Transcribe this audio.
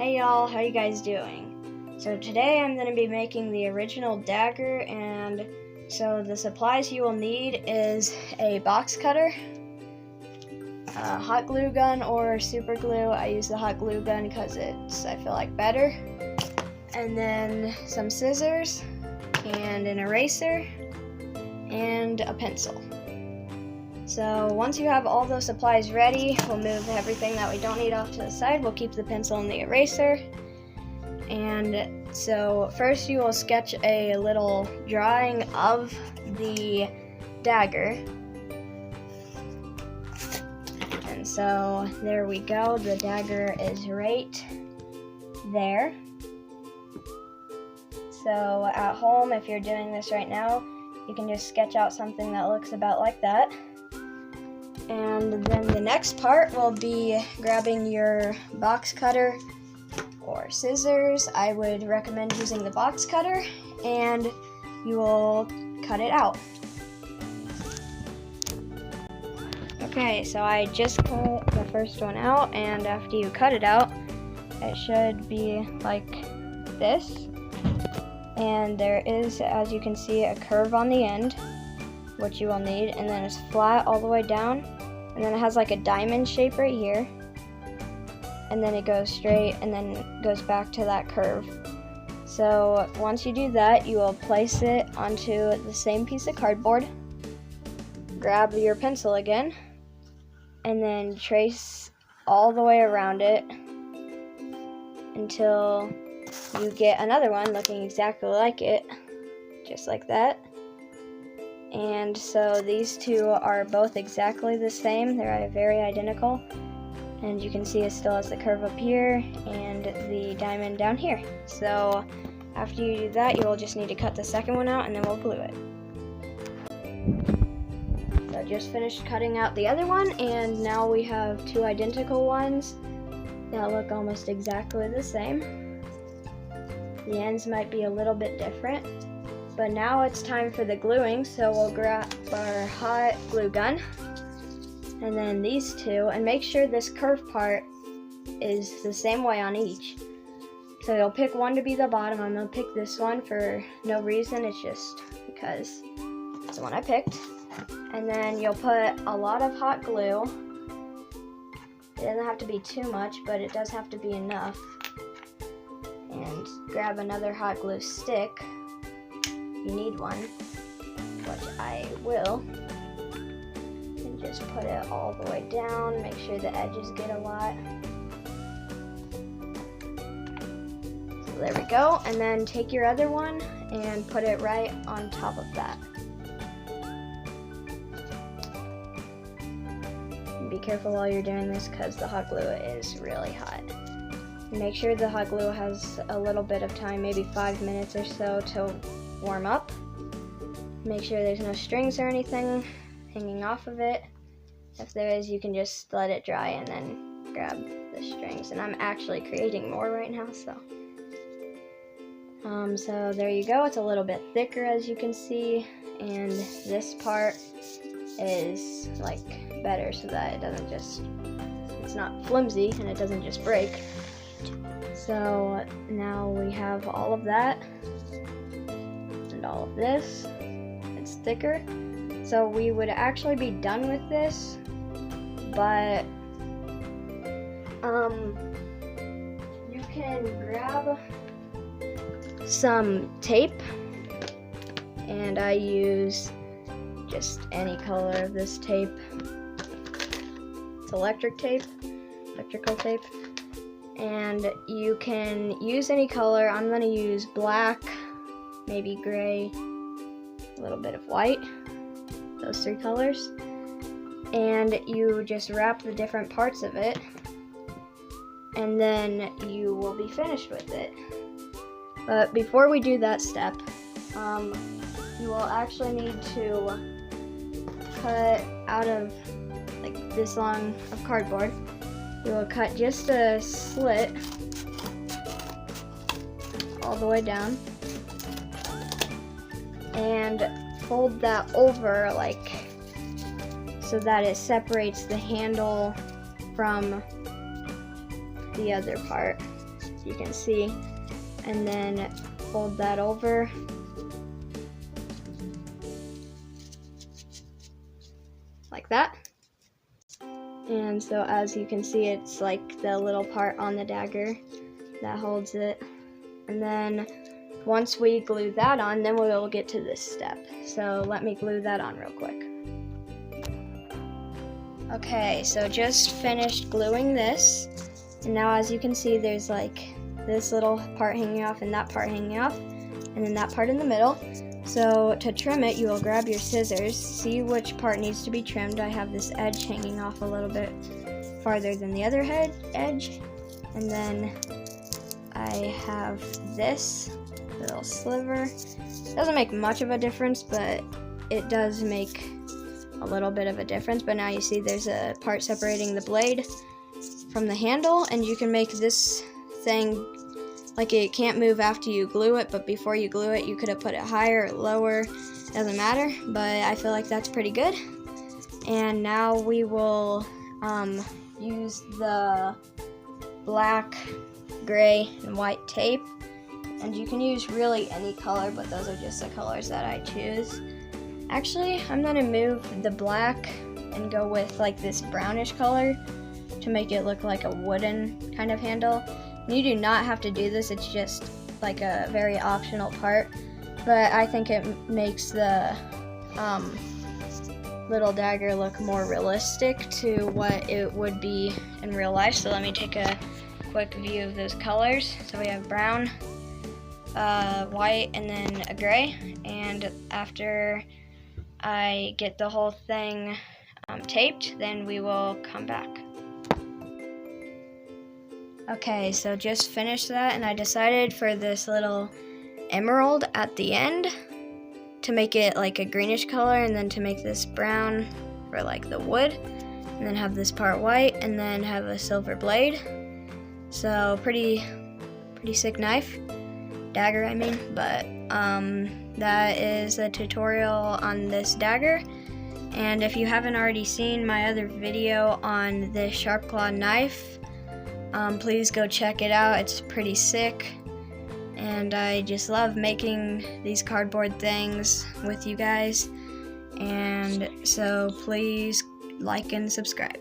Hey y'all, how you guys doing? So today I'm going to be making the original Dagger, and so the supplies you will need is a box cutter, a hot glue gun or super glue. I use the hot glue gun because I feel like better. And then some scissors and an eraser and a pencil. So once you have all those supplies ready, we'll move everything that we don't need off to the side. We'll keep the pencil and the eraser. And so first you will sketch a little drawing of the dagger. And so there we go, the dagger is right there. So at home, if you're doing this right now, you can just sketch out something that looks about like that. And then the next part will be grabbing your box cutter or scissors. I would recommend using the box cutter, and you will cut it out. Okay, so I just cut the first one out, and after you cut it out, it should be like this. And there is, as you can see, a curve on the end, which you will need, and then it's flat all the way down, and then it has like a diamond shape right here, and then it goes straight and then goes back to that curve. So once you do that, you will place it onto the same piece of cardboard, grab your pencil again, and then trace all the way around it until you get another one looking exactly like it, just like that. And so these two are both exactly the same. They're very identical. And you can see it still has the curve up here and the diamond down here. So after you do that, you will just need to cut the second one out, and then we'll glue it. So I just finished cutting out the other one, and now we have two identical ones that look almost exactly the same. The ends might be a little bit different. But now it's time for the gluing, so we'll grab our hot glue gun, and then these two, and make sure this curved part is the same way on each. So you'll pick one to be the bottom. I'm going to pick this one for no reason, it's just because it's the one I picked. And then you'll put a lot of hot glue. It doesn't have to be too much, but it does have to be enough. And grab another hot glue stick. You need one, which I will, and just put it all the way down. Make sure the edges get a lot. So there we go, and then take your other one and put it right on top of that. And be careful while you're doing this because the hot glue is really hot. Make sure the hot glue has a little bit of time, maybe 5 minutes or so, to warm up. Make sure there's no strings or anything hanging off of it. If there is, you can just let it dry and then grab the strings. And I'm actually creating more right now, so there you go. It's a little bit thicker, as you can see, and this part is like better so that it doesn't just, it's not flimsy and it doesn't just break. So now we have all of that and all of this. It's thicker, so we would actually be done with this, but you can grab some tape, and I use just any color of this tape. It's electrical tape, and you can use any color. I'm going to use black, maybe gray, a little bit of white, those three colors, and you just wrap the different parts of it, and then you will be finished with it. But before we do that step, you will actually need to cut out of like this long of cardboard. You will cut just a slit all the way down, and fold that over like so that it separates the handle from the other part. as you can see, and then fold that over. Like that. And so as you can see, it's like the little part on the dagger that holds it. And then once we glue that on, then we'll get to this step. So let me glue that on real quick. Okay, so just finished gluing this. And now as you can see, there's like this little part hanging off and that part hanging off, and then that part in the middle. So to trim it, you will grab your scissors, see which part needs to be trimmed. I have this edge hanging off a little bit farther than the other edge. And then I have this little sliver. Doesn't make much of a difference, but it does make a little bit of a difference. But now you see there's a part separating the blade from the handle, and you can make this thing like it can't move after you glue it, but before you glue it, you could have put it higher or lower, doesn't matter, but I feel like that's pretty good. And now we will use the black, gray, and white tape, and you can use really any color, but those are just the colors that I choose. Actually, I'm gonna move the black and go with like this brownish color to make it look like a wooden kind of handle. You do not have to do this, it's just like a very optional part, but I think it makes the little dagger look more realistic to what it would be in real life. So let me take a quick view of those colors. So we have brown, white, and then a gray, and after I get the whole thing taped, then we will come back. Okay, so just finished that, and I decided for this little emerald at the end to make it like a greenish color, and then to make this brown for like the wood, and then have this part white, and then have a silver blade. So pretty sick knife, dagger I mean, but that is a tutorial on this dagger. And if you haven't already seen my other video on this sharp claw knife, please go check it out. It's pretty sick, and I just love making these cardboard things with you guys, and so please like and subscribe.